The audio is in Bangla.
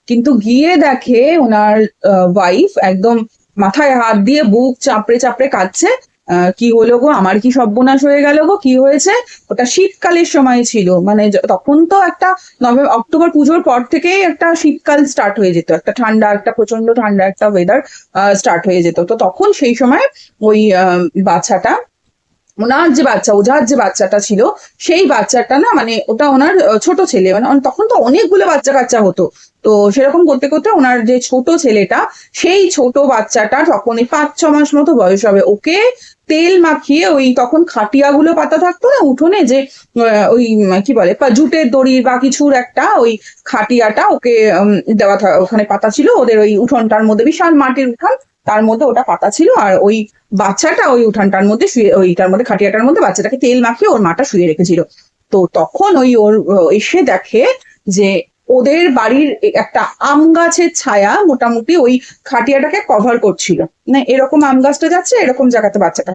কিন্তু গিয়ে দেখে ওনার ওয়াইফ একদম মাথায় হাত দিয়ে বুক চাপড়ে চাপড়ে কাঁদছে। কি হলো গো, আমার কি সর্বনাশ হয়ে গেল গো, কি হয়েছে? ওটা শীতকালের সময় ছিল, মানে তখন তো একটা নভেম্বর অক্টোবর পুজোর পর থেকেই একটা শীতকাল স্টার্ট হয়ে যেত, একটা ঠান্ডা, একটা প্রচন্ড ঠান্ডা একটা ওয়েদার স্টার্ট হয়ে যেত। তো তখন সেই সময় ওই বাচ্চাটা, ওনার যে বাচ্চা, ওঝার যে বাচ্চাটা ছিল, সেই বাচ্চাটা না, মানে ওটা ওনার ছোট ছেলে, মানে তখন তো অনেকগুলো বাচ্চা কাচ্চা হতো। তো সেরকম করতে করতে ওনার যে ছোট ছেলেটা, সেই ছোট বাচ্চাটা তখন এই 5-6 মাস মতো বয়স হবে, ওকে তেল মাখিয়ে ওই তখন খাটিয়াগুলো পাতা থাকতো না উঠোনে, যে ওই কি বলে জুটের দড়ির বা কিছুর একটা ওই খাটিয়াটা ওকে দেওয়া ওখানে পাতা ছিল ওদের ওই উঠোনটার মধ্যে, বিশাল মাটির উঠান, তার মধ্যে ওটা পাতা ছিল। আর ওই বাচ্চাটা ওই উঠানটার মধ্যে শুয়ে, ওইটার মধ্যে খাটিয়াটার মধ্যে বাচ্চাটাকে তেল মাখিয়ে ওর মাটা শুয়ে রেখেছিল। তো তখন ওই ওর এসে দেখে যে ওদের বাড়ির একটা আম গাছের ছায়া মোটামুটি ওই খাটিয়াটাকে কভার করছিল, মানে এরকম আম গাছটা যাচ্ছে, এরকম জায়গাতে বাচ্চাটা